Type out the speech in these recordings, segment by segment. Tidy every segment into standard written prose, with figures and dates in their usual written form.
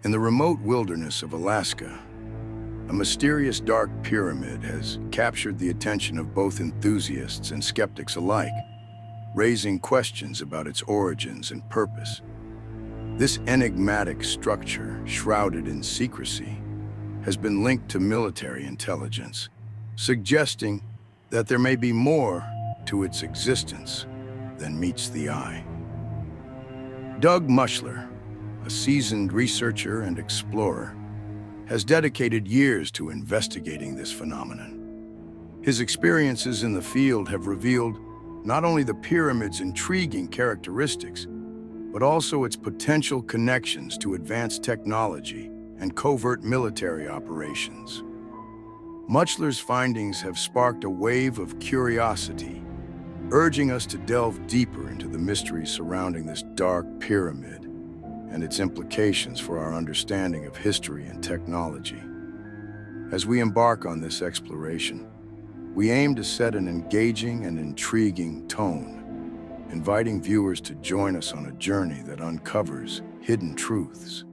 In the remote wilderness of Alaska, a mysterious dark pyramid has captured the attention of both enthusiasts and skeptics alike, raising questions about its origins and purpose. This enigmatic structure, shrouded in secrecy, has been linked to military intelligence, suggesting that there may be more to its existence than meets the eye. Doug Mushler, a seasoned researcher and explorer, has dedicated years to investigating this phenomenon. His experiences in the field have revealed not only the pyramid's intriguing characteristics, but also its potential connections to advanced technology and covert military operations. Muchler's findings have sparked a wave of curiosity, urging us to delve deeper into the mysteries surrounding this dark pyramid and its implications for our understanding of history and technology. As we embark on this exploration, we aim to set an engaging and intriguing tone, inviting viewers to join us on a journey that uncovers hidden truths.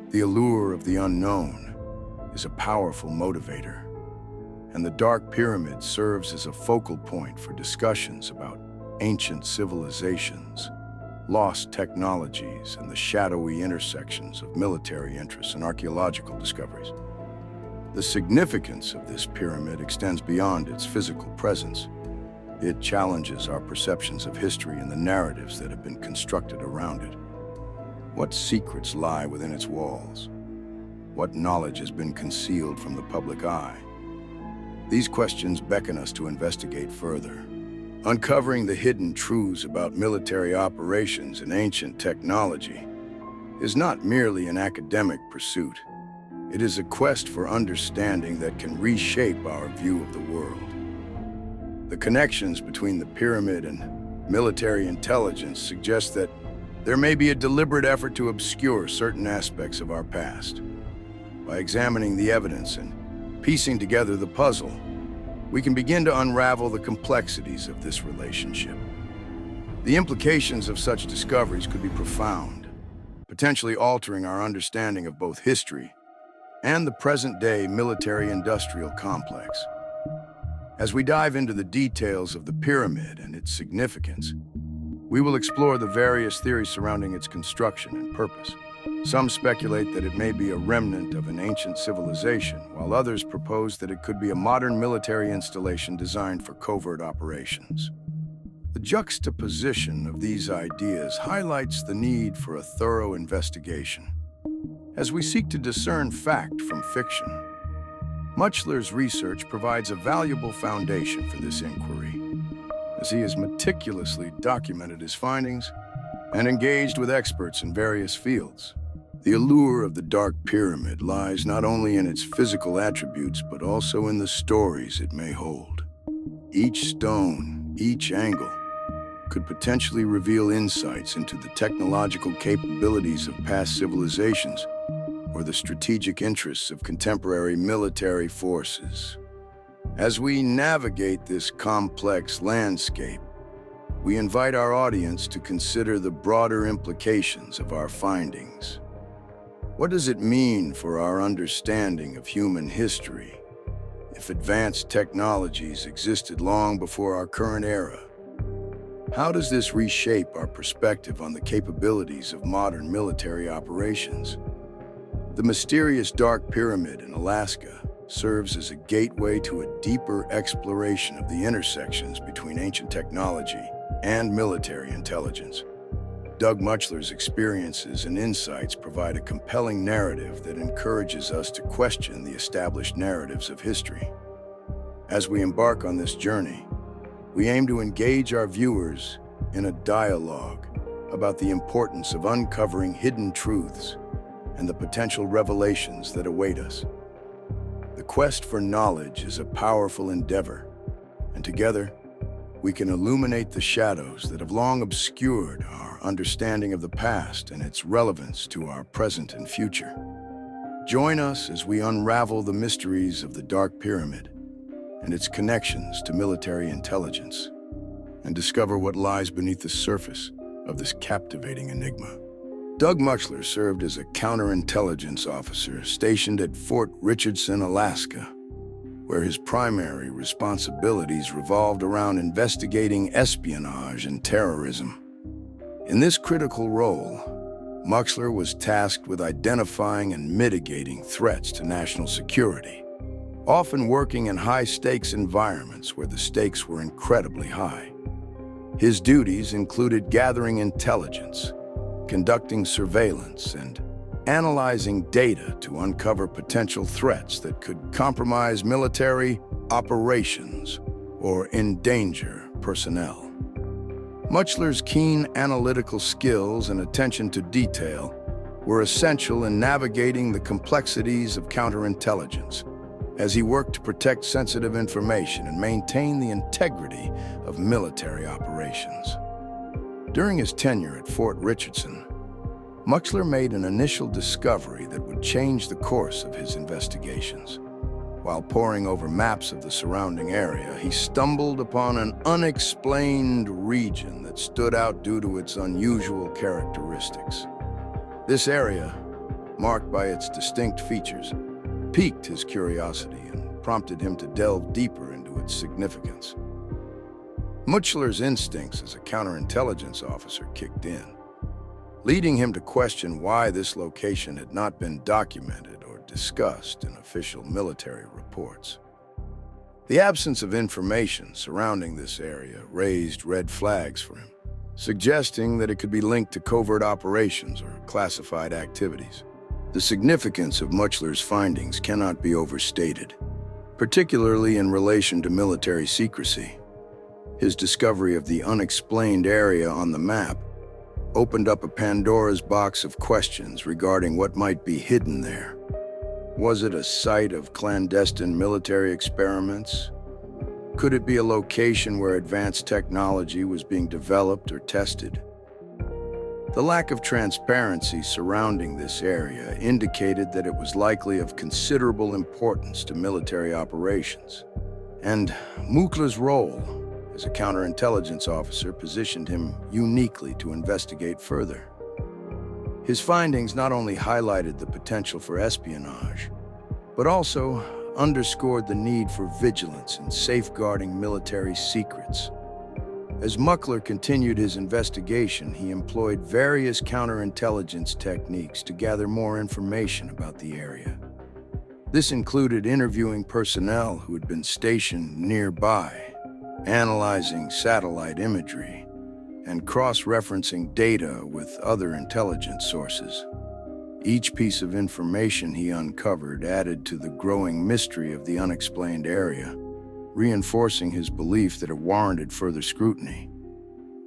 The allure of the unknown is a powerful motivator, and the Dark Pyramid serves as a focal point for discussions about ancient civilizations, lost technologies, and the shadowy intersections of military interests and archaeological discoveries. The significance of this pyramid extends beyond its physical presence. It challenges our perceptions of history and the narratives that have been constructed around it. What secrets lie within its walls? What knowledge has been concealed from the public eye? These questions beckon us to investigate further. Uncovering the hidden truths about military operations and ancient technology is not merely an academic pursuit. It is a quest for understanding that can reshape our view of the world. The connections between the pyramid and military intelligence suggest that there may be a deliberate effort to obscure certain aspects of our past. By examining the evidence and piecing together the puzzle, we can begin to unravel the complexities of this relationship. The implications of such discoveries could be profound, potentially altering our understanding of both history and the present-day military-industrial complex. As we dive into the details of the pyramid and its significance, we will explore the various theories surrounding its construction and purpose. Some speculate that it may be a remnant of an ancient civilization, while others propose that it could be a modern military installation designed for covert operations. The juxtaposition of these ideas highlights the need for a thorough investigation. As we seek to discern fact from fiction, Muchler's research provides a valuable foundation for this inquiry, as he has meticulously documented his findings and engaged with experts in various fields. The allure of the Dark Pyramid lies not only in its physical attributes, but also in the stories it may hold. Each stone, each angle, could potentially reveal insights into the technological capabilities of past civilizations or the strategic interests of contemporary military forces. As we navigate this complex landscape, we invite our audience to consider the broader implications of our findings. What does it mean for our understanding of human history if advanced technologies existed long before our current era? How does this reshape our perspective on the capabilities of modern military operations? The mysterious Dark Pyramid in Alaska serves as a gateway to a deeper exploration of the intersections between ancient technology and military intelligence. Doug Muchler's experiences and insights provide a compelling narrative that encourages us to question the established narratives of history. As we embark on this journey, we aim to engage our viewers in a dialogue about the importance of uncovering hidden truths and the potential revelations that await us. The quest for knowledge is a powerful endeavor, and together, we can illuminate the shadows that have long obscured our understanding of the past and its relevance to our present and future. Join us as we unravel the mysteries of the Dark Pyramid and its connections to military intelligence, and discover what lies beneath the surface of this captivating enigma. Doug Mushler served as a counterintelligence officer stationed at Fort Richardson, Alaska, where his primary responsibilities revolved around investigating espionage and terrorism. In this critical role, Mushler was tasked with identifying and mitigating threats to national security, often working in high-stakes environments where the stakes were incredibly high. His duties included gathering intelligence, conducting surveillance, and analyzing data to uncover potential threats that could compromise military operations or endanger personnel. Mushler's keen analytical skills and attention to detail were essential in navigating the complexities of counterintelligence as he worked to protect sensitive information and maintain the integrity of military operations. During his tenure at Fort Richardson, Mushler made an initial discovery that would change the course of his investigations. While poring over maps of the surrounding area, he stumbled upon an unexplained region that stood out due to its unusual characteristics. This area, marked by its distinct features, piqued his curiosity and prompted him to delve deeper into its significance. Mushler's instincts as a counterintelligence officer kicked in, leading him to question why this location had not been documented or discussed in official military reports. The absence of information surrounding this area raised red flags for him, suggesting that it could be linked to covert operations or classified activities. The significance of Mushler's findings cannot be overstated, particularly in relation to military secrecy. His discovery of the unexplained area on the map opened up a Pandora's box of questions regarding what might be hidden there. Was it a site of clandestine military experiments? Could it be a location where advanced technology was being developed or tested? The lack of transparency surrounding this area indicated that it was likely of considerable importance to military operations, and Mushler's role as a counterintelligence officer positioned him uniquely to investigate further. His findings not only highlighted the potential for espionage, but also underscored the need for vigilance in safeguarding military secrets. As Mushler continued his investigation, he employed various counterintelligence techniques to gather more information about the area. This included interviewing personnel who had been stationed nearby, analyzing satellite imagery, and cross-referencing data with other intelligence sources. Each piece of information he uncovered added to the growing mystery of the unexplained area, reinforcing his belief that it warranted further scrutiny.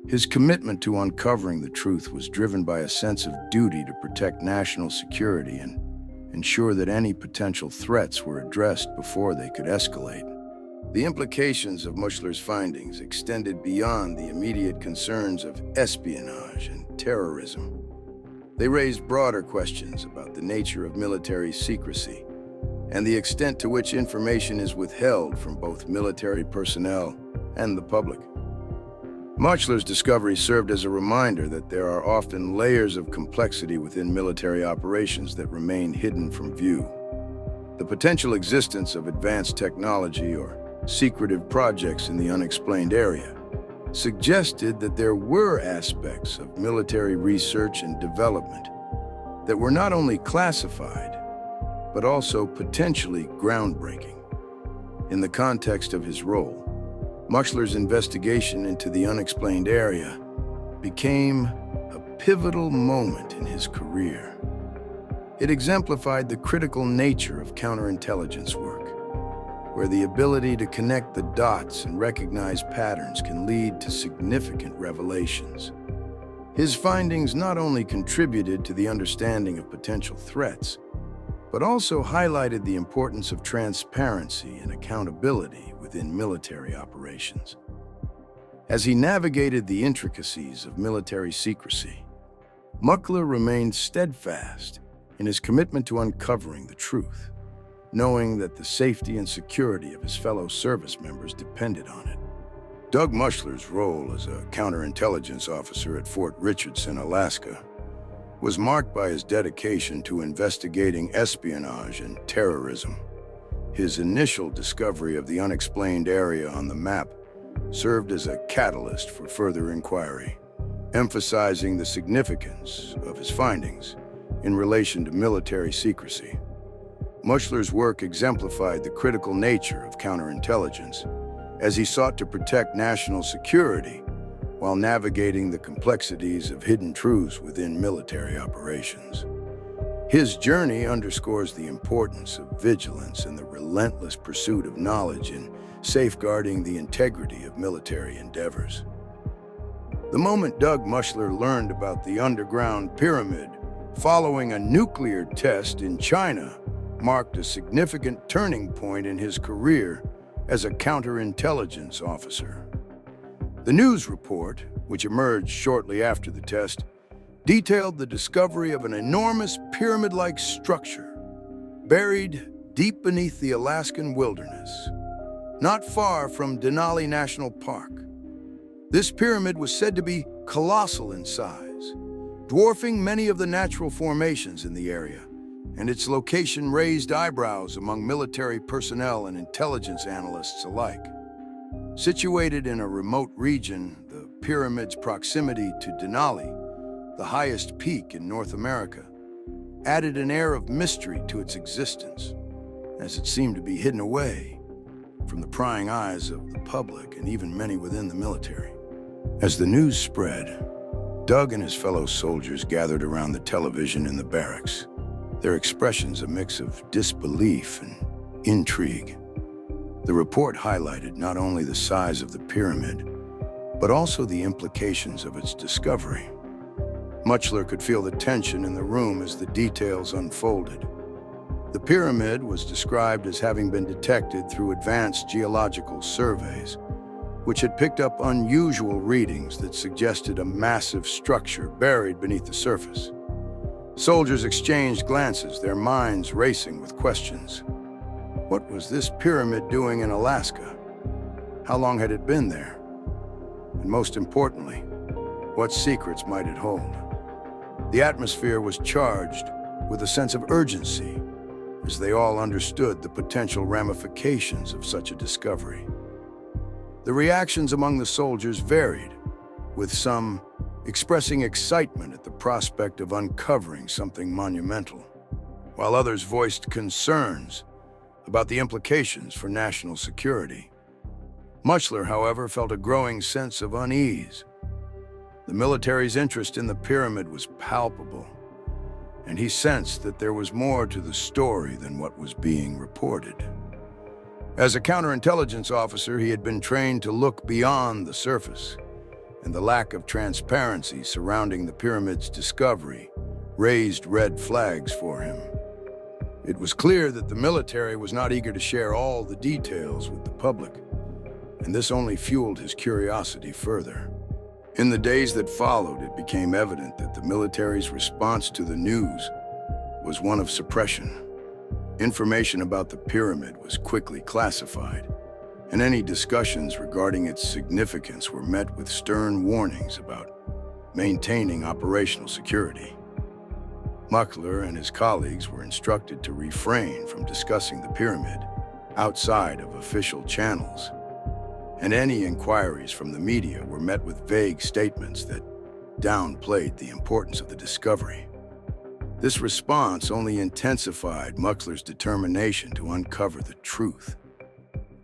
His commitment to uncovering the truth was driven by a sense of duty to protect national security and ensure that any potential threats were addressed before they could escalate. The implications of Mushler's findings extended beyond the immediate concerns of espionage and terrorism. They raised broader questions about the nature of military secrecy and the extent to which information is withheld from both military personnel and the public. Mushler's discovery served as a reminder that there are often layers of complexity within military operations that remain hidden from view. The potential existence of advanced technology or secretive projects in the unexplained area suggested that there were aspects of military research and development that were not only classified, but also potentially groundbreaking. In the context of his role, Mushler's investigation into the unexplained area became a pivotal moment in his career. It exemplified the critical nature of counterintelligence work, where the ability to connect the dots and recognize patterns can lead to significant revelations. His findings not only contributed to the understanding of potential threats, but also highlighted the importance of transparency and accountability within military operations. As he navigated the intricacies of military secrecy, Mushler remained steadfast in his commitment to uncovering the truth, knowing that the safety and security of his fellow service members depended on it. Doug Mushler's role as a counterintelligence officer at Fort Richardson, Alaska, was marked by his dedication to investigating espionage and terrorism. His initial discovery of the unexplained area on the map served as a catalyst for further inquiry, emphasizing the significance of his findings in relation to military secrecy. Mushler's work exemplified the critical nature of counterintelligence as he sought to protect national security while navigating the complexities of hidden truths within military operations. His journey underscores the importance of vigilance and the relentless pursuit of knowledge in safeguarding the integrity of military endeavors. The moment Doug Mushler learned about the underground pyramid following a nuclear test in China marked a significant turning point in his career as a counterintelligence officer. The news report, which emerged shortly after the test, detailed the discovery of an enormous pyramid-like structure buried deep beneath the Alaskan wilderness, not far from Denali National Park. This pyramid was said to be colossal in size, dwarfing many of the natural formations in the area, and its location raised eyebrows among military personnel and intelligence analysts alike. Situated in a remote region, the pyramid's proximity to Denali, the highest peak in North America, added an air of mystery to its existence, as it seemed to be hidden away from the prying eyes of the public and even many within the military. As the news spread, Doug and his fellow soldiers gathered around the television in the barracks, their expressions a mix of disbelief and intrigue. The report highlighted not only the size of the pyramid, but also the implications of its discovery. Mushler could feel the tension in the room as the details unfolded. The pyramid was described as having been detected through advanced geological surveys, which had picked up unusual readings that suggested a massive structure buried beneath the surface. Soldiers exchanged glances, their minds racing with questions. What was this pyramid doing in Alaska? How long had it been there? And most importantly, what secrets might it hold? The atmosphere was charged with a sense of urgency, as they all understood the potential ramifications of such a discovery. The reactions among the soldiers varied, with some expressing excitement at the prospect of uncovering something monumental, while others voiced concerns about the implications for national security. Mushler, however, felt a growing sense of unease. The military's interest in the pyramid was palpable, and he sensed that there was more to the story than what was being reported. As a counterintelligence officer, he had been trained to look beyond the surface, and the lack of transparency surrounding the pyramid's discovery raised red flags for him. It was clear that the military was not eager to share all the details with the public, and this only fueled his curiosity further. In the days that followed, it became evident that the military's response to the news was one of suppression. Information about the pyramid was quickly classified, and any discussions regarding its significance were met with stern warnings about maintaining operational security. Mushler and his colleagues were instructed to refrain from discussing the pyramid outside of official channels, and any inquiries from the media were met with vague statements that downplayed the importance of the discovery. This response only intensified Mushler's determination to uncover the truth.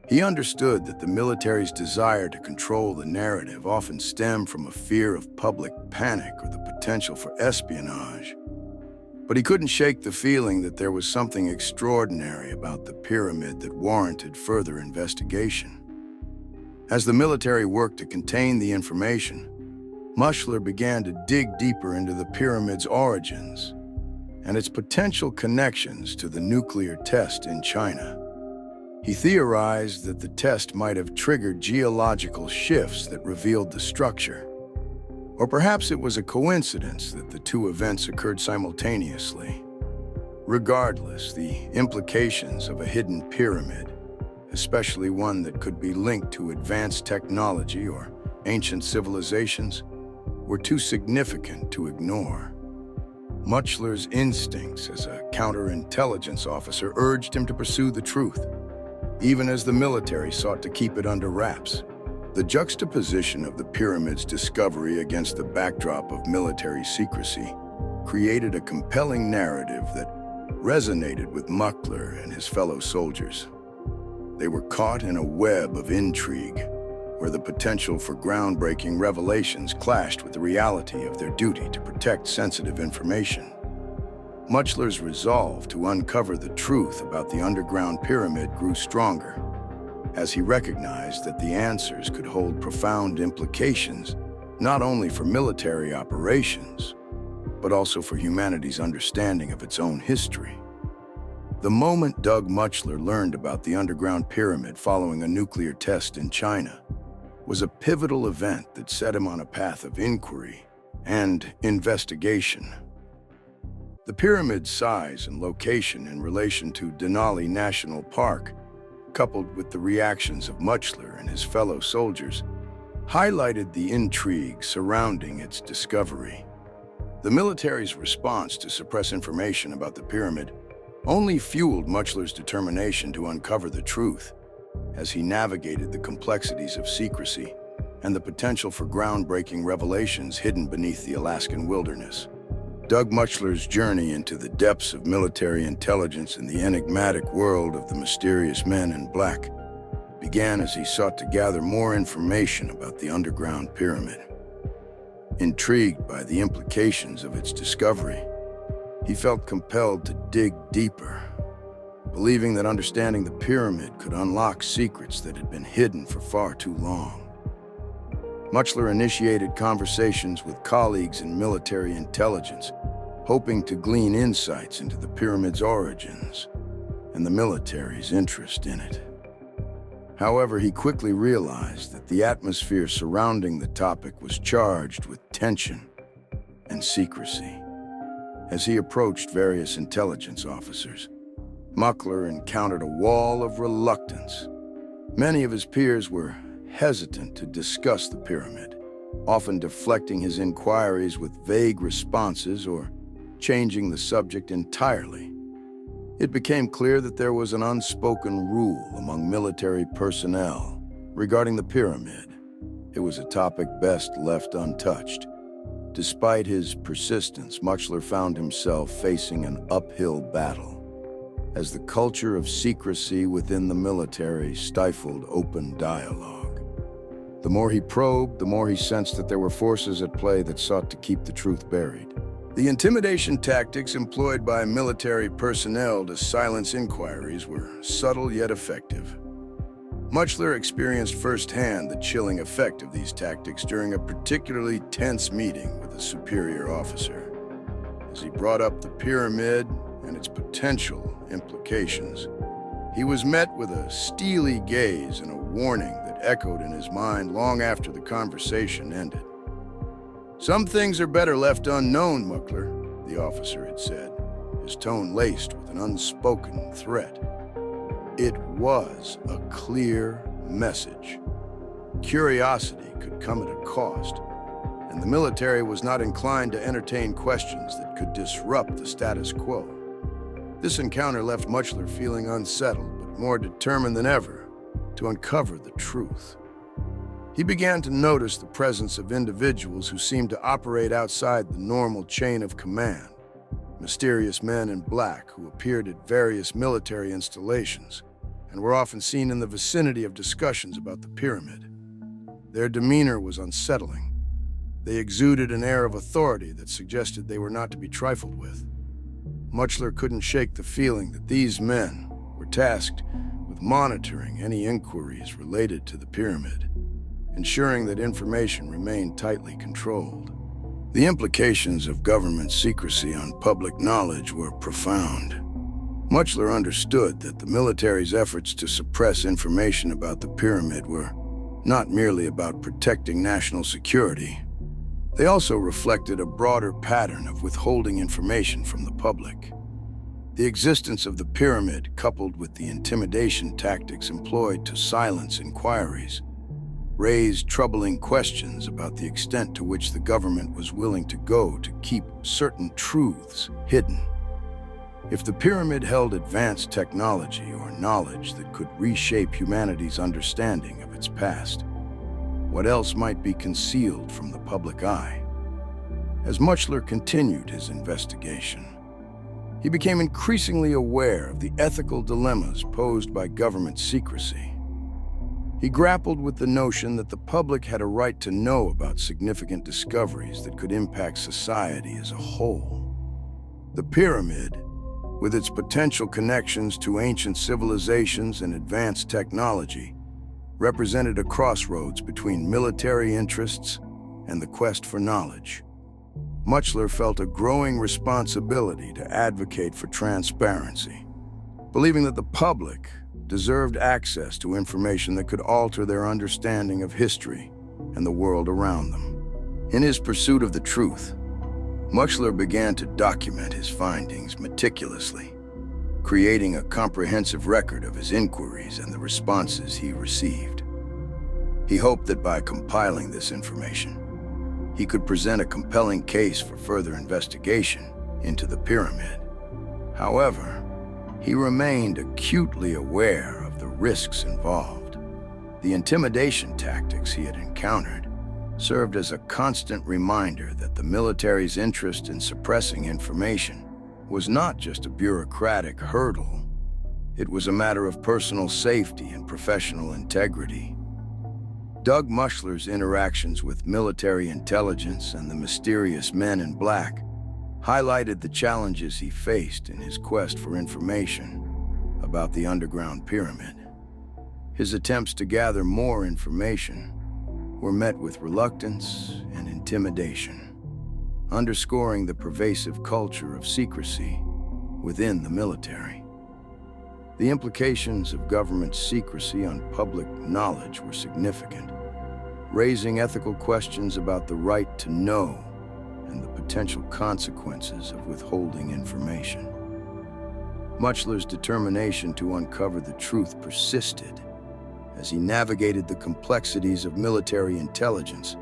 He understood that the military's desire to control the narrative often stemmed from a fear of public panic or the potential for espionage. But he couldn't shake the feeling that there was something extraordinary about the pyramid that warranted further investigation. As the military worked to contain the information, Mushler began to dig deeper into the pyramid's origins and its potential connections to the nuclear test in China. He theorized that the test might have triggered geological shifts that revealed the structure. Or perhaps it was a coincidence that the two events occurred simultaneously. Regardless, the implications of a hidden pyramid, especially one that could be linked to advanced technology or ancient civilizations, were too significant to ignore. Mushler's instincts as a counterintelligence officer urged him to pursue the truth, even as the military sought to keep it under wraps. The juxtaposition of the pyramid's discovery against the backdrop of military secrecy created a compelling narrative that resonated with Mushler and his fellow soldiers. They were caught in a web of intrigue, where the potential for groundbreaking revelations clashed with the reality of their duty to protect sensitive information. Mushler's resolve to uncover the truth about the underground pyramid grew stronger, as he recognized that the answers could hold profound implications not only for military operations, but also for humanity's understanding of its own history. The moment Doug Mushler learned about the underground pyramid following a nuclear test in China was a pivotal event that set him on a path of inquiry and investigation. The pyramid's size and location in relation to Denali National Park, coupled with the reactions of Mushler and his fellow soldiers, highlighted the intrigue surrounding its discovery. The military's response to suppress information about the pyramid only fueled Mushler's determination to uncover the truth, as he navigated the complexities of secrecy and the potential for groundbreaking revelations hidden beneath the Alaskan wilderness. Doug Mushler's journey into the depths of military intelligence and the enigmatic world of the mysterious men in black began as he sought to gather more information about the underground pyramid. Intrigued by the implications of its discovery, he felt compelled to dig deeper, believing that understanding the pyramid could unlock secrets that had been hidden for far too long. Mushler initiated conversations with colleagues in military intelligence, hoping to glean insights into the pyramid's origins and the military's interest in it. However, he quickly realized that the atmosphere surrounding the topic was charged with tension and secrecy. As he approached various intelligence officers, Mushler encountered a wall of reluctance. Many of his peers were hesitant to discuss the pyramid, often deflecting his inquiries with vague responses or changing the subject entirely. It became clear that there was an unspoken rule among military personnel regarding the pyramid. It was a topic best left untouched. Despite his persistence, Mushler found himself facing an uphill battle, as the culture of secrecy within the military stifled open dialogue. The more he probed, the more he sensed that there were forces at play that sought to keep the truth buried. The intimidation tactics employed by military personnel to silence inquiries were subtle yet effective. Mushler experienced firsthand the chilling effect of these tactics during a particularly tense meeting with a superior officer. As he brought up the pyramid and its potential implications, he was met with a steely gaze and a warning that echoed in his mind long after the conversation ended. "Some things are better left unknown, Mushler," the officer had said, his tone laced with an unspoken threat. It was a clear message. Curiosity could come at a cost, and the military was not inclined to entertain questions that could disrupt the status quo. This encounter left Mushler feeling unsettled, but more determined than ever to uncover the truth. He began to notice the presence of individuals who seemed to operate outside the normal chain of command. Mysterious men in black who appeared at various military installations and were often seen in the vicinity of discussions about the pyramid. Their demeanor was unsettling. They exuded an air of authority that suggested they were not to be trifled with. Mushler couldn't shake the feeling that these men were tasked with monitoring any inquiries related to the pyramid, ensuring that information remained tightly controlled. The implications of government secrecy on public knowledge were profound. Mushler understood that the military's efforts to suppress information about the pyramid were not merely about protecting national security. They also reflected a broader pattern of withholding information from the public. The existence of the pyramid, coupled with the intimidation tactics employed to silence inquiries, raised troubling questions about the extent to which the government was willing to go to keep certain truths hidden. If the pyramid held advanced technology or knowledge that could reshape humanity's understanding of its past, what else might be concealed from the public eye? As Mushler continued his investigation, he became increasingly aware of the ethical dilemmas posed by government secrecy. He grappled with the notion that the public had a right to know about significant discoveries that could impact society as a whole. The pyramid, with its potential connections to ancient civilizations and advanced technology, represented a crossroads between military interests and the quest for knowledge. Mushler felt a growing responsibility to advocate for transparency, believing that the public deserved access to information that could alter their understanding of history and the world around them. In his pursuit of the truth, Mushler began to document his findings meticulously, creating a comprehensive record of his inquiries and the responses he received. He hoped that by compiling this information, he could present a compelling case for further investigation into the pyramid. However, he remained acutely aware of the risks involved. The intimidation tactics he had encountered served as a constant reminder that the military's interest in suppressing information was not just a bureaucratic hurdle. It was a matter of personal safety and professional integrity. Doug Mushler's interactions with military intelligence and the mysterious men in black highlighted the challenges he faced in his quest for information about the underground pyramid. His attempts to gather more information were met with reluctance and intimidation, underscoring the pervasive culture of secrecy within the military. The implications of government secrecy on public knowledge were significant, raising ethical questions about the right to know and the potential consequences of withholding information. Mushler's determination to uncover the truth persisted as he navigated the complexities of military intelligence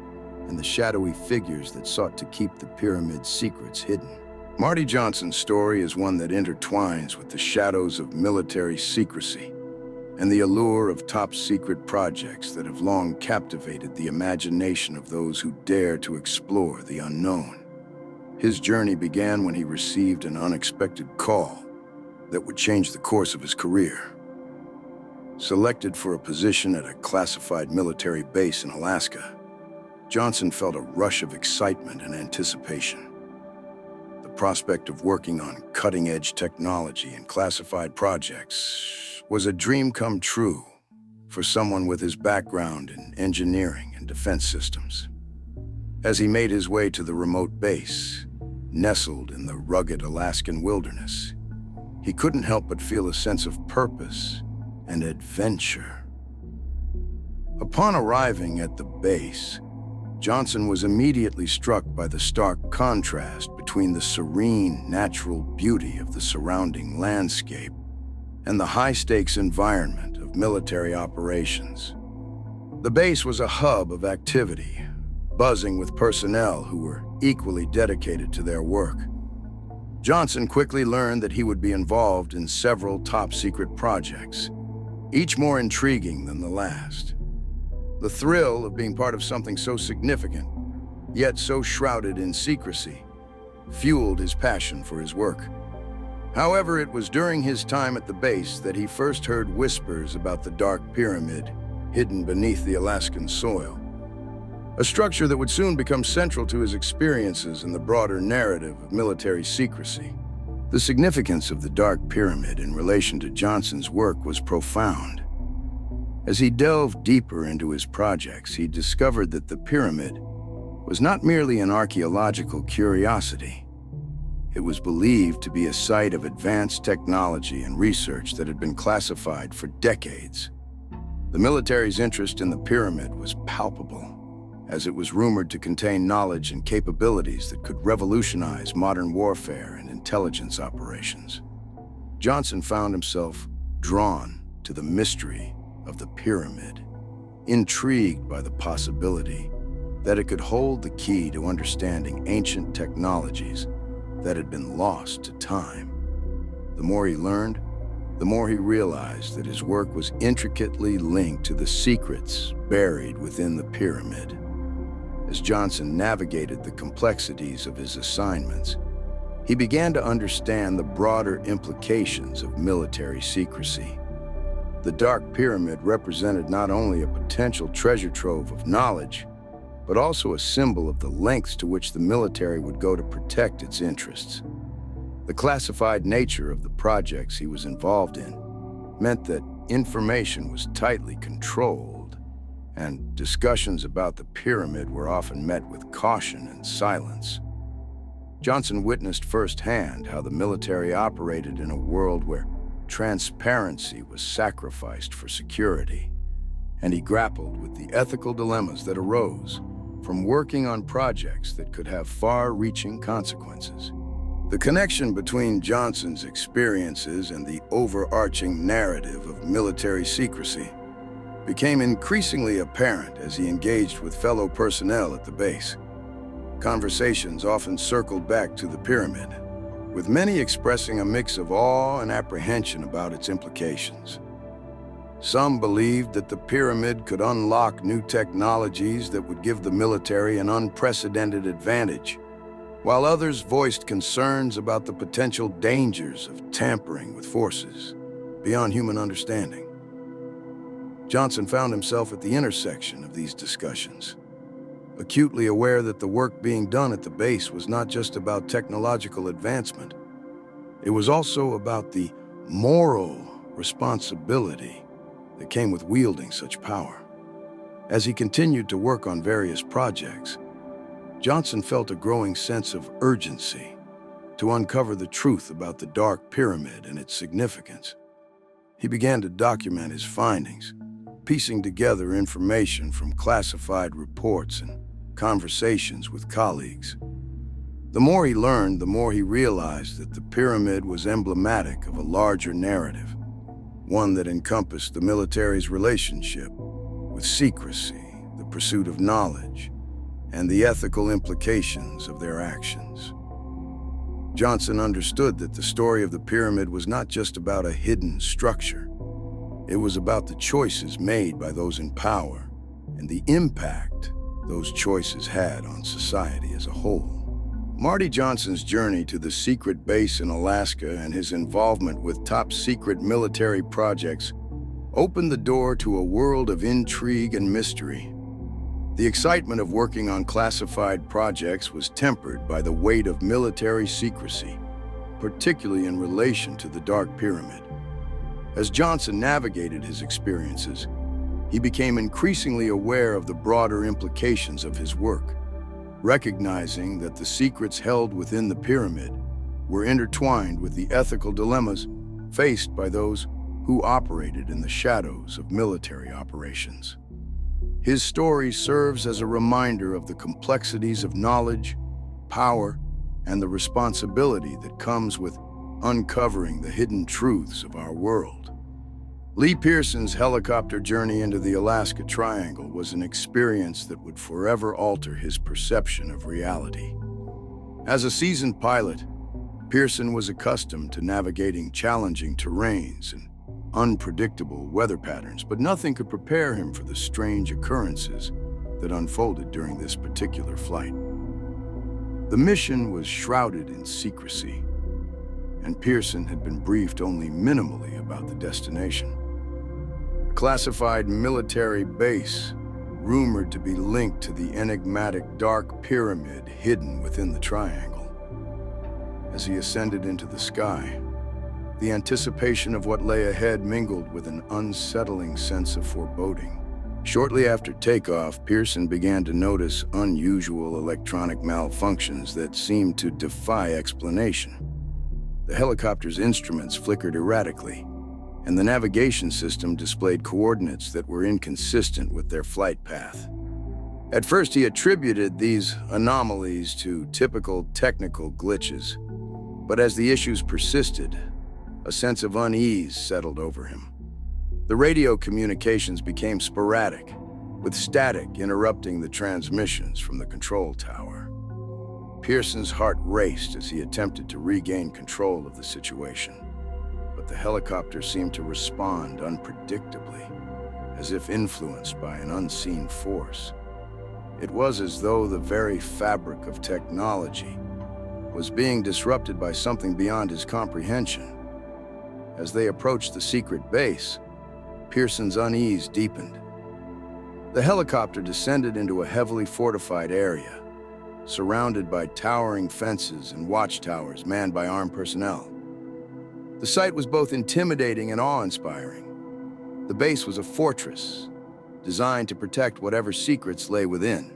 and the shadowy figures that sought to keep the pyramid's secrets hidden. Marty Johnson's story is one that intertwines with the shadows of military secrecy and the allure of top-secret projects that have long captivated the imagination of those who dare to explore the unknown. His journey began when he received an unexpected call that would change the course of his career. Selected for a position at a classified military base in Alaska, Johnson felt a rush of excitement and anticipation. The prospect of working on cutting-edge technology and classified projects was a dream come true for someone with his background in engineering and defense systems. As he made his way to the remote base, nestled in the rugged Alaskan wilderness, he couldn't help but feel a sense of purpose and adventure. Upon arriving at the base, Johnson was immediately struck by the stark contrast between the serene, natural beauty of the surrounding landscape and the high-stakes environment of military operations. The base was a hub of activity, buzzing with personnel who were equally dedicated to their work. Johnson quickly learned that he would be involved in several top-secret projects, each more intriguing than the last. The thrill of being part of something so significant, yet so shrouded in secrecy, fueled his passion for his work. However, it was during his time at the base that he first heard whispers about the Dark Pyramid hidden beneath the Alaskan soil, a structure that would soon become central to his experiences in the broader narrative of military secrecy. The significance of the Dark Pyramid in relation to Johnson's work was profound. As he delved deeper into his projects, he discovered that the pyramid was not merely an archaeological curiosity. It was believed to be a site of advanced technology and research that had been classified for decades. The military's interest in the pyramid was palpable, as it was rumored to contain knowledge and capabilities that could revolutionize modern warfare and intelligence operations. Johnson found himself drawn to the mystery of the pyramid, intrigued by the possibility that it could hold the key to understanding ancient technologies that had been lost to time. The more he learned, the more he realized that his work was intricately linked to the secrets buried within the pyramid. As Johnson navigated the complexities of his assignments, he began to understand the broader implications of military secrecy. The Dark Pyramid represented not only a potential treasure trove of knowledge, but also a symbol of the lengths to which the military would go to protect its interests. The classified nature of the projects he was involved in meant that information was tightly controlled, and discussions about the pyramid were often met with caution and silence. Johnson witnessed firsthand how the military operated in a world where transparency was sacrificed for security, and he grappled with the ethical dilemmas that arose from working on projects that could have far-reaching consequences. The connection between Johnson's experiences and the overarching narrative of military secrecy became increasingly apparent as he engaged with fellow personnel at the base. Conversations often circled back to the pyramid, with many expressing a mix of awe and apprehension about its implications. Some believed that the pyramid could unlock new technologies that would give the military an unprecedented advantage, while others voiced concerns about the potential dangers of tampering with forces beyond human understanding. Johnson found himself at the intersection of these discussions, acutely aware that the work being done at the base was not just about technological advancement. It was also about the moral responsibility that came with wielding such power. As he continued to work on various projects, Johnson felt a growing sense of urgency to uncover the truth about the Dark Pyramid and its significance. He began to document his findings, piecing together information from classified reports and conversations with colleagues. The more he learned, the more he realized that the pyramid was emblematic of a larger narrative, one that encompassed the military's relationship with secrecy, the pursuit of knowledge, and the ethical implications of their actions. Johnson understood that the story of the pyramid was not just about a hidden structure. It was about the choices made by those in power and the impact those choices had on society as a whole. Marty Johnson's journey to the secret base in Alaska and his involvement with top-secret military projects opened the door to a world of intrigue and mystery. The excitement of working on classified projects was tempered by the weight of military secrecy, particularly in relation to the Dark Pyramid. As Johnson navigated his experiences, he became increasingly aware of the broader implications of his work, recognizing that the secrets held within the pyramid were intertwined with the ethical dilemmas faced by those who operated in the shadows of military operations. His story serves as a reminder of the complexities of knowledge, power, and the responsibility that comes with uncovering the hidden truths of our world. Lee Pearson's helicopter journey into the Alaska Triangle was an experience that would forever alter his perception of reality. As a seasoned pilot, Pearson was accustomed to navigating challenging terrains and unpredictable weather patterns, but nothing could prepare him for the strange occurrences that unfolded during this particular flight. The mission was shrouded in secrecy, and Pearson had been briefed only minimally about the destination. A classified military base, rumored to be linked to the enigmatic Dark Pyramid hidden within the triangle. As he ascended into the sky, the anticipation of what lay ahead mingled with an unsettling sense of foreboding. Shortly after takeoff, Pearson began to notice unusual electronic malfunctions that seemed to defy explanation. The helicopter's instruments flickered erratically, and the navigation system displayed coordinates that were inconsistent with their flight path. At first, he attributed these anomalies to typical technical glitches, but as the issues persisted, a sense of unease settled over him. The radio communications became sporadic, with static interrupting the transmissions from the control tower. Pearson's heart raced as he attempted to regain control of the situation, but the helicopter seemed to respond unpredictably, as if influenced by an unseen force. It was as though the very fabric of technology was being disrupted by something beyond his comprehension. As they approached the secret base, Pearson's unease deepened. The helicopter descended into a heavily fortified area, surrounded by towering fences and watchtowers manned by armed personnel. The sight was both intimidating and awe-inspiring. The base was a fortress, designed to protect whatever secrets lay within.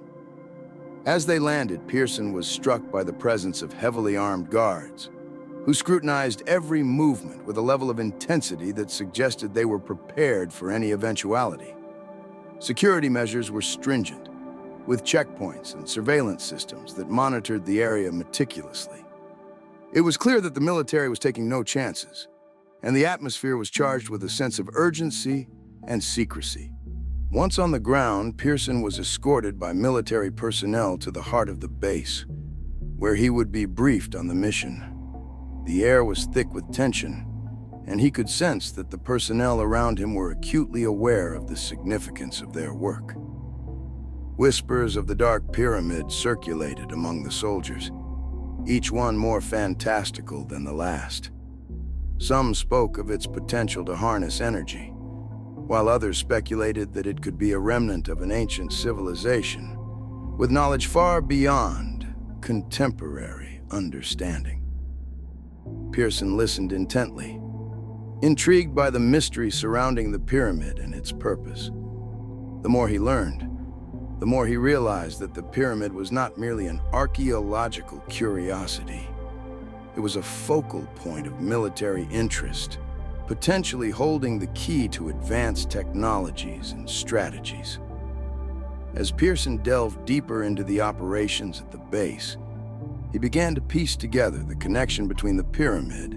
As they landed, Pearson was struck by the presence of heavily armed guards, who scrutinized every movement with a level of intensity that suggested they were prepared for any eventuality. Security measures were stringent, with checkpoints and surveillance systems that monitored the area meticulously. It was clear that the military was taking no chances, and the atmosphere was charged with a sense of urgency and secrecy. Once on the ground, Pearson was escorted by military personnel to the heart of the base, where he would be briefed on the mission. The air was thick with tension, and he could sense that the personnel around him were acutely aware of the significance of their work. Whispers of the Dark Pyramid circulated among the soldiers, each one more fantastical than the last. Some spoke of its potential to harness energy, while others speculated that it could be a remnant of an ancient civilization, with knowledge far beyond contemporary understanding. Pearson listened intently, intrigued by the mystery surrounding the pyramid and its purpose. The more he learned, the more he realized that the pyramid was not merely an archaeological curiosity. It was a focal point of military interest, potentially holding the key to advanced technologies and strategies. As Pearson delved deeper into the operations at the base, he began to piece together the connection between the pyramid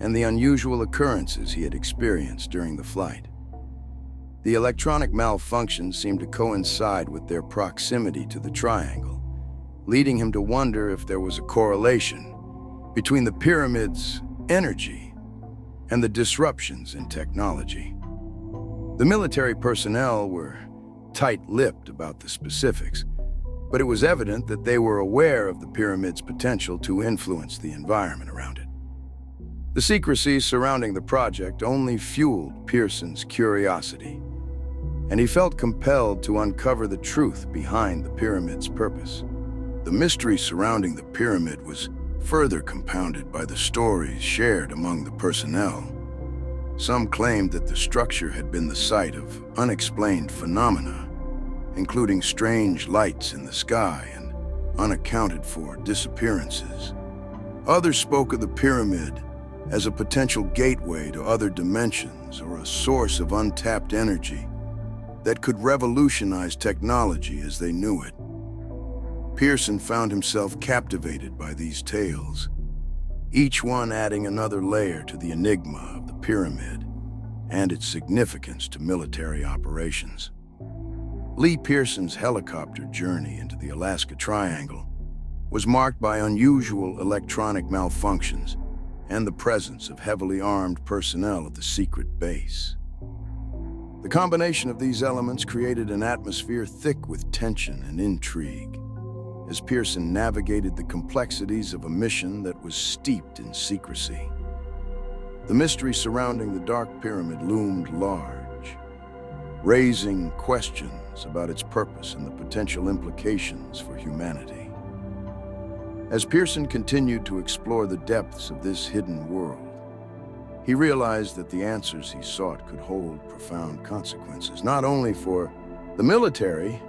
and the unusual occurrences he had experienced during the flight. The electronic malfunctions seemed to coincide with their proximity to the triangle, leading him to wonder if there was a correlation between the pyramid's energy and the disruptions in technology. The military personnel were tight-lipped about the specifics, but it was evident that they were aware of the pyramid's potential to influence the environment around it. The secrecy surrounding the project only fueled Pearson's curiosity, and he felt compelled to uncover the truth behind the pyramid's purpose. The mystery surrounding the pyramid was further compounded by the stories shared among the personnel. Some claimed that the structure had been the site of unexplained phenomena, including strange lights in the sky and unaccounted-for disappearances. Others spoke of the pyramid as a potential gateway to other dimensions or a source of untapped energy that could revolutionize technology as they knew it. Pearson found himself captivated by these tales, each one adding another layer to the enigma of the pyramid and its significance to military operations. Lee Pearson's helicopter journey into the Alaska Triangle was marked by unusual electronic malfunctions and the presence of heavily armed personnel at the secret base. The combination of these elements created an atmosphere thick with tension and intrigue, as Pearson navigated the complexities of a mission that was steeped in secrecy. The mystery surrounding the Dark Pyramid loomed large, raising questions about its purpose and the potential implications for humanity. As Pearson continued to explore the depths of this hidden world, he realized that the answers he sought could hold profound consequences, not only for the military,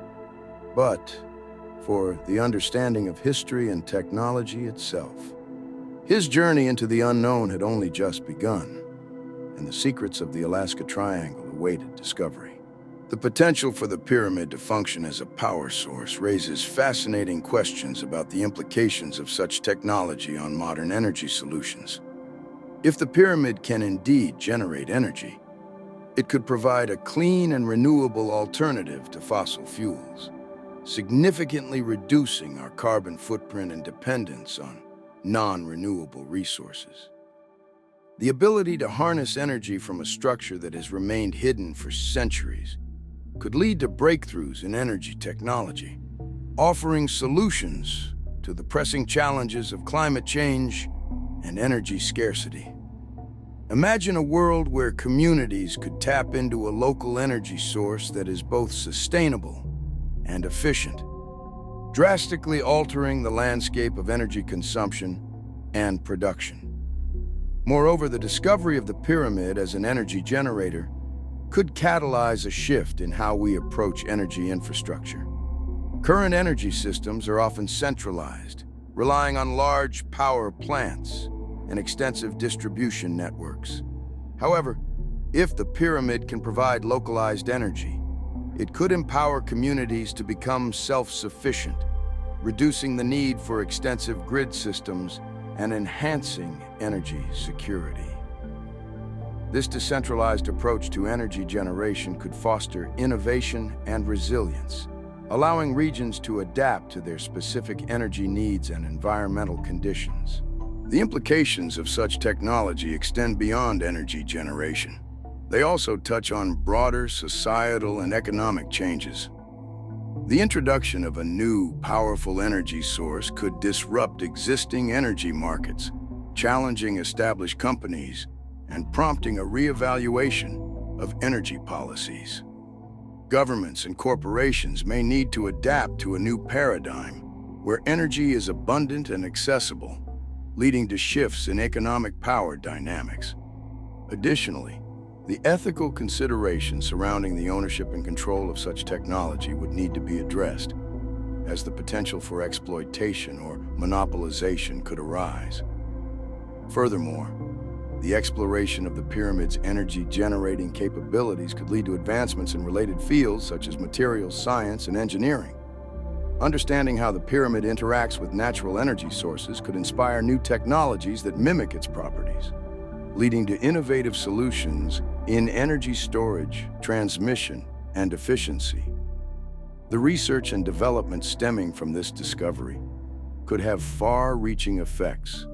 but for the understanding of history and technology itself. His journey into the unknown had only just begun, and the secrets of the Alaska Triangle awaited discovery. The potential for the pyramid to function as a power source raises fascinating questions about the implications of such technology on modern energy solutions. If the pyramid can indeed generate energy, It could provide a clean and renewable alternative to fossil fuels, significantly reducing our carbon footprint and dependence on non-renewable resources. The ability to harness energy from a structure that has remained hidden for centuries could lead to breakthroughs in energy technology, offering solutions to the pressing challenges of climate change and energy scarcity. Imagine a world where communities could tap into a local energy source that is both sustainable and efficient, drastically altering the landscape of energy consumption and production. Moreover, the discovery of the pyramid as an energy generator could catalyze a shift in how we approach energy infrastructure. Current energy systems are often centralized, relying on large power plants and extensive distribution networks. However, if the pyramid can provide localized energy, it could empower communities to become self-sufficient, reducing the need for extensive grid systems and enhancing energy security. This decentralized approach to energy generation could foster innovation and resilience, allowing regions to adapt to their specific energy needs and environmental conditions. The implications of such technology extend beyond energy generation. They also touch on broader societal and economic changes. The introduction of a new, powerful energy source could disrupt existing energy markets, challenging established companies and prompting a reevaluation of energy policies. Governments and corporations may need to adapt to a new paradigm where energy is abundant and accessible, leading to shifts in economic power dynamics. Additionally, the ethical considerations surrounding the ownership and control of such technology would need to be addressed, as the potential for exploitation or monopolization could arise. Furthermore, the exploration of the pyramid's energy-generating capabilities could lead to advancements in related fields such as materials science and engineering. Understanding how the pyramid interacts with natural energy sources could inspire new technologies that mimic its properties, leading to innovative solutions in energy storage, transmission, and efficiency. The research and development stemming from this discovery could have far-reaching effects,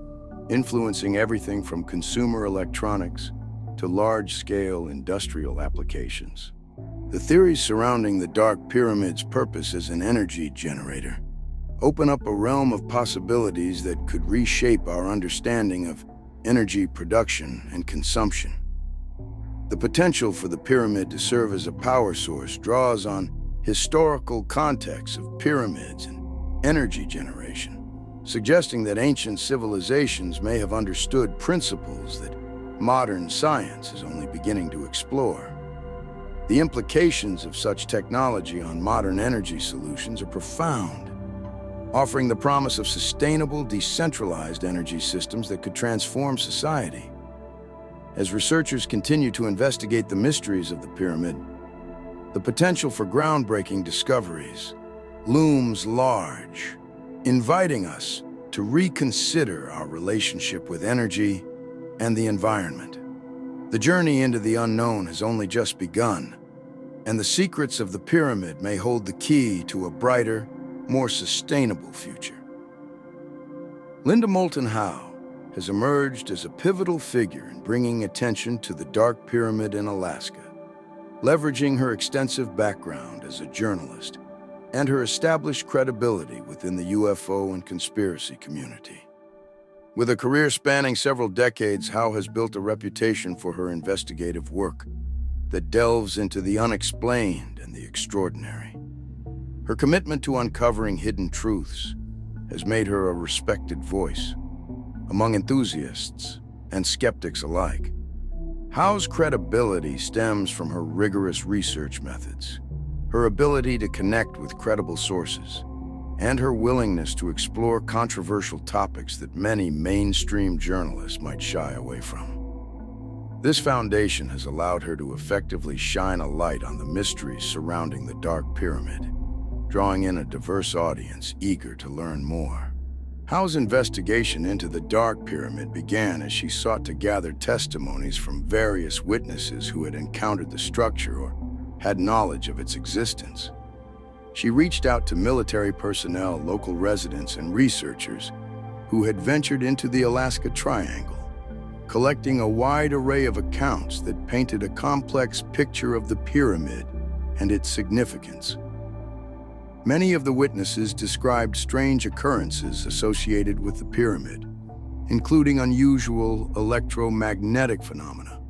influencing everything from consumer electronics to large-scale industrial applications. The theories surrounding the Dark Pyramid's purpose as an energy generator open up a realm of possibilities that could reshape our understanding of energy production and consumption. The potential for the pyramid to serve as a power source draws on historical contexts of pyramids and energy generation, suggesting that ancient civilizations may have understood principles that modern science is only beginning to explore. The implications of such technology on modern energy solutions are profound, offering the promise of sustainable, decentralized energy systems that could transform society. As researchers continue to investigate the mysteries of the pyramid, the potential for groundbreaking discoveries looms large, inviting us to reconsider our relationship with energy and the environment. The journey into the unknown has only just begun, and the secrets of the pyramid may hold the key to a brighter, more sustainable future. Linda Moulton Howe has emerged as a pivotal figure in bringing attention to the Dark Pyramid in Alaska, leveraging her extensive background as a journalist and her established credibility within the UFO and conspiracy community. With a career spanning several decades, Howe has built a reputation for her investigative work that delves into the unexplained and the extraordinary. Her commitment to uncovering hidden truths has made her a respected voice among enthusiasts and skeptics alike. Howe's credibility stems from her rigorous research methods, her ability to connect with credible sources, and her willingness to explore controversial topics that many mainstream journalists might shy away from. This foundation has allowed her to effectively shine a light on the mysteries surrounding the Dark Pyramid, drawing in a diverse audience eager to learn more. Howe's investigation into the Dark Pyramid began as she sought to gather testimonies from various witnesses who had encountered the structure or had knowledge of its existence. She reached out to military personnel, local residents, and researchers who had ventured into the Alaska Triangle, collecting a wide array of accounts that painted a complex picture of the pyramid and its significance. Many of the witnesses described strange occurrences associated with the pyramid, including unusual electromagnetic phenomena,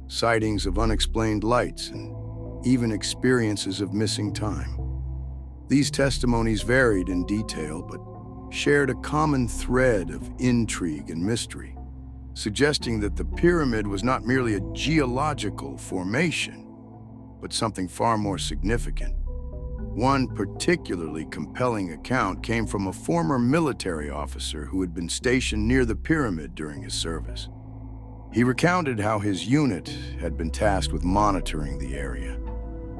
sightings of unexplained lights, and even experiences of missing time. These testimonies varied in detail, but shared a common thread of intrigue and mystery, suggesting that the pyramid was not merely a geological formation, but something far more significant. One particularly compelling account came from a former military officer who had been stationed near the pyramid during his service. He recounted how his unit had been tasked with monitoring the area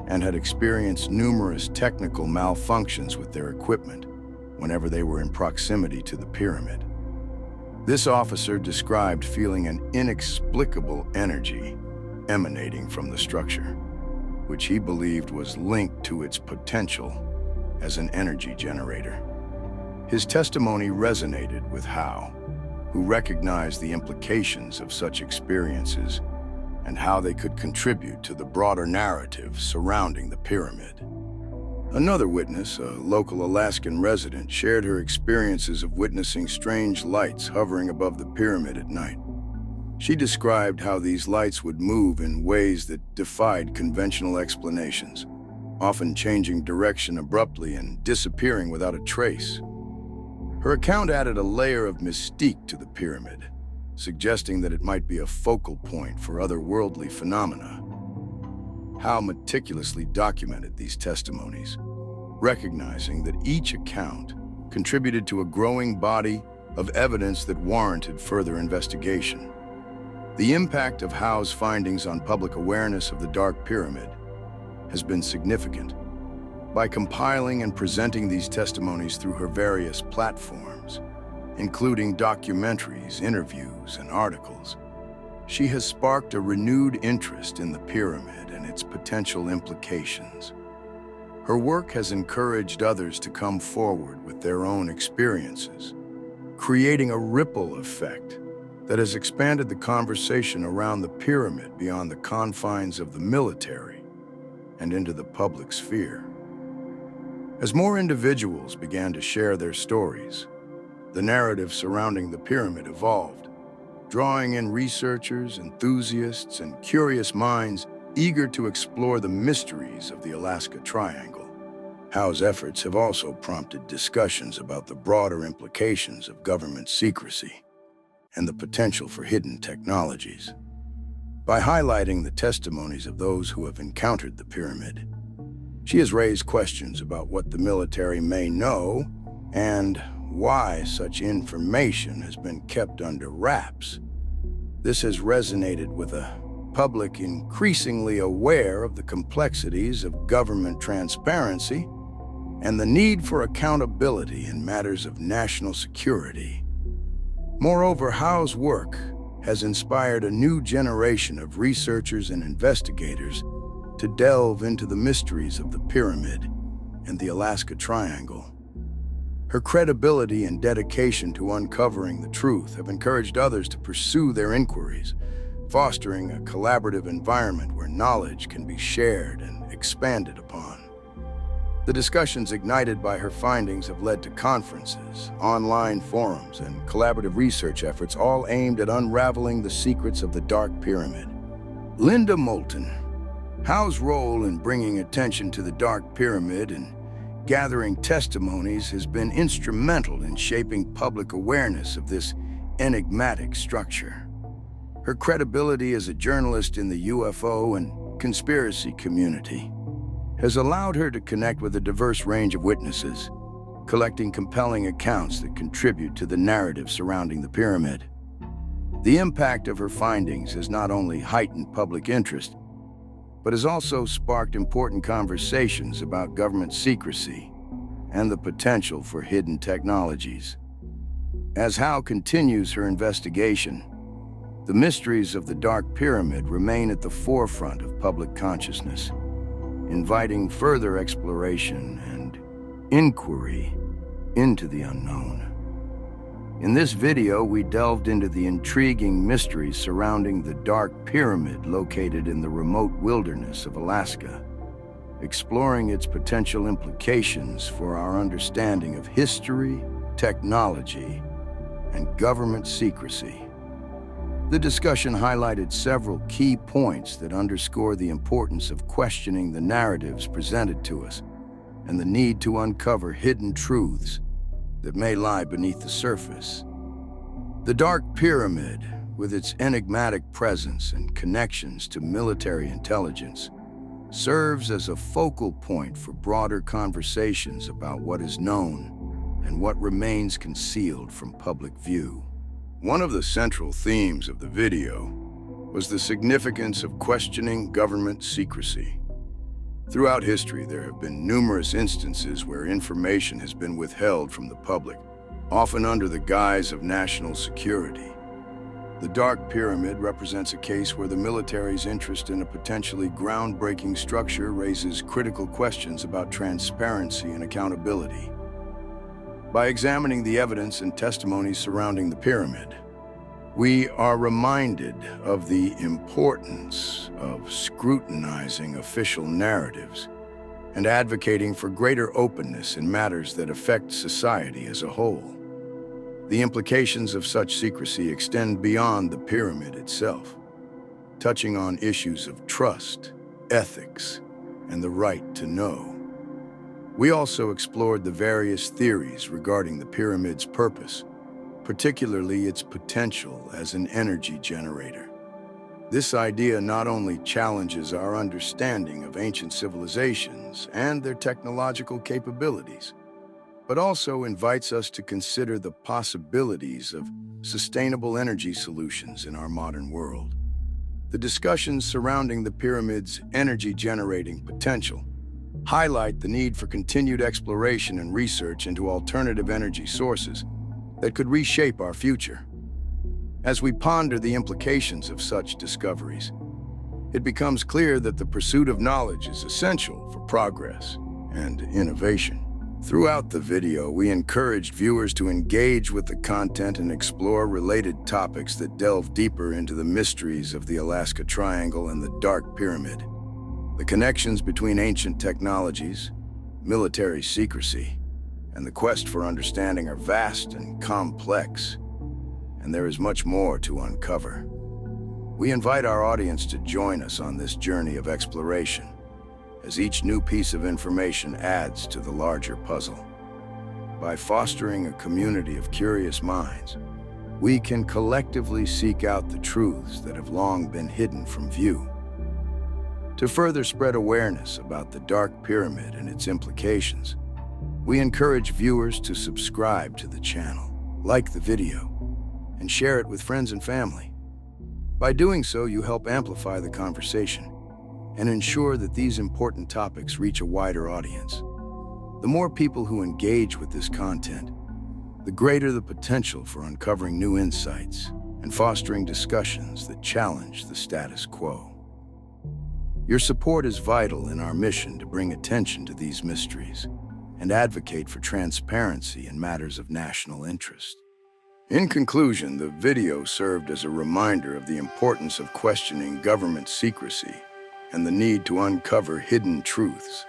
and had experienced numerous technical malfunctions with their equipment whenever they were in proximity to the pyramid. This officer described feeling an inexplicable energy emanating from the structure, which he believed was linked to its potential as an energy generator. His testimony resonated with Howe, who recognized the implications of such experiences and how they could contribute to the broader narrative surrounding the pyramid. Another witness, a local Alaskan resident, shared her experiences of witnessing strange lights hovering above the pyramid at night. She described how these lights would move in ways that defied conventional explanations, often changing direction abruptly and disappearing without a trace. Her account added a layer of mystique to the pyramid, suggesting that it might be a focal point for otherworldly phenomena. Howe meticulously documented these testimonies, recognizing that each account contributed to a growing body of evidence that warranted further investigation. The impact of Howe's findings on public awareness of the Dark Pyramid has been significant. By compiling and presenting these testimonies through her various platforms, including documentaries, interviews, and articles, she has sparked a renewed interest in the pyramid and its potential implications. Her work has encouraged others to come forward with their own experiences, creating a ripple effect that has expanded the conversation around the pyramid beyond the confines of the military and into the public sphere. As more individuals began to share their stories, the narrative surrounding the pyramid evolved, drawing in researchers, enthusiasts, and curious minds eager to explore the mysteries of the Alaska Triangle. Howe's efforts have also prompted discussions about the broader implications of government secrecy and the potential for hidden technologies. By highlighting the testimonies of those who have encountered the pyramid, she has raised questions about what the military may know and why such information has been kept under wraps. This has resonated with a public increasingly aware of the complexities of government transparency and the need for accountability in matters of national security. Moreover, Howe's work has inspired a new generation of researchers and investigators to delve into the mysteries of the pyramid and the Alaska Triangle. Her credibility and dedication to uncovering the truth have encouraged others to pursue their inquiries, fostering a collaborative environment where knowledge can be shared and expanded upon. The discussions ignited by her findings have led to conferences, online forums, and collaborative research efforts, all aimed at unraveling the secrets of the Dark Pyramid. Linda Moulton, Howe's role in bringing attention to the Dark Pyramid and gathering testimonies has been instrumental in shaping public awareness of this enigmatic structure. Her credibility as a journalist in the UFO and conspiracy community has allowed her to connect with a diverse range of witnesses, collecting compelling accounts that contribute to the narrative surrounding the pyramid. The impact of her findings has not only heightened public interest, but has also sparked important conversations about government secrecy and the potential for hidden technologies. As Howe continues her investigation, the mysteries of the Dark Pyramid remain at the forefront of public consciousness, inviting further exploration and inquiry into the unknown. In this video, we delved into the intriguing mysteries surrounding the Dark Pyramid located in the remote wilderness of Alaska, exploring its potential implications for our understanding of history, technology, and government secrecy. The discussion highlighted several key points that underscore the importance of questioning the narratives presented to us and the need to uncover hidden truths that may lie beneath the surface. The Dark Pyramid, with its enigmatic presence and connections to military intelligence, serves as a focal point for broader conversations about what is known and what remains concealed from public view. One of the central themes of the video was the significance of questioning government secrecy. Throughout history, there have been numerous instances where information has been withheld from the public, often under the guise of national security. The Dark Pyramid represents a case where the military's interest in a potentially groundbreaking structure raises critical questions about transparency and accountability. By examining the evidence and testimonies surrounding the pyramid, we are reminded of the importance of scrutinizing official narratives and advocating for greater openness in matters that affect society as a whole. The implications of such secrecy extend beyond the pyramid itself, touching on issues of trust, ethics, and the right to know. We also explored the various theories regarding the pyramid's purpose, particularly its potential as an energy generator. This idea not only challenges our understanding of ancient civilizations and their technological capabilities, but also invites us to consider the possibilities of sustainable energy solutions in our modern world. The discussions surrounding the pyramid's energy-generating potential highlight the need for continued exploration and research into alternative energy sources that could reshape our future. As we ponder the implications of such discoveries, it becomes clear that the pursuit of knowledge is essential for progress and innovation. Throughout the video, we encouraged viewers to engage with the content and explore related topics that delve deeper into the mysteries of the Alaska Triangle and the Dark Pyramid. The connections between ancient technologies, military secrecy, and the quest for understanding are vast and complex, and there is much more to uncover. We invite our audience to join us on this journey of exploration, as each new piece of information adds to the larger puzzle. By fostering a community of curious minds, we can collectively seek out the truths that have long been hidden from view. To further spread awareness about the Dark Pyramid and its implications, we encourage viewers to subscribe to the channel, like the video, and share it with friends and family. By doing so, you help amplify the conversation and ensure that these important topics reach a wider audience. The more people who engage with this content, the greater the potential for uncovering new insights and fostering discussions that challenge the status quo. Your support is vital in our mission to bring attention to these mysteries and advocate for transparency in matters of national interest. In conclusion, the video served as a reminder of the importance of questioning government secrecy and the need to uncover hidden truths,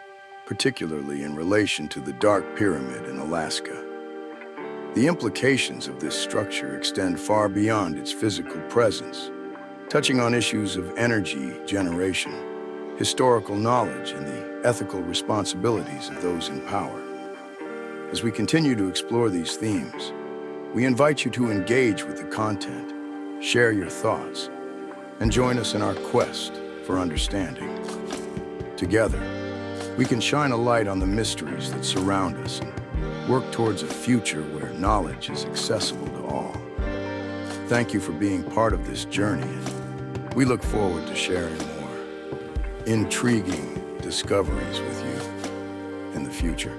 particularly in relation to the Dark Pyramid in Alaska. The implications of this structure extend far beyond its physical presence, touching on issues of energy generation, historical knowledge, and the ethical responsibilities of those in power. As we continue to explore these themes, we invite you to engage with the content, share your thoughts, and join us in our quest for understanding. Together, we can shine a light on the mysteries that surround us and work towards a future where knowledge is accessible to all. Thank you for being part of this journey, and we look forward to sharing more intriguing discoveries with you in the future.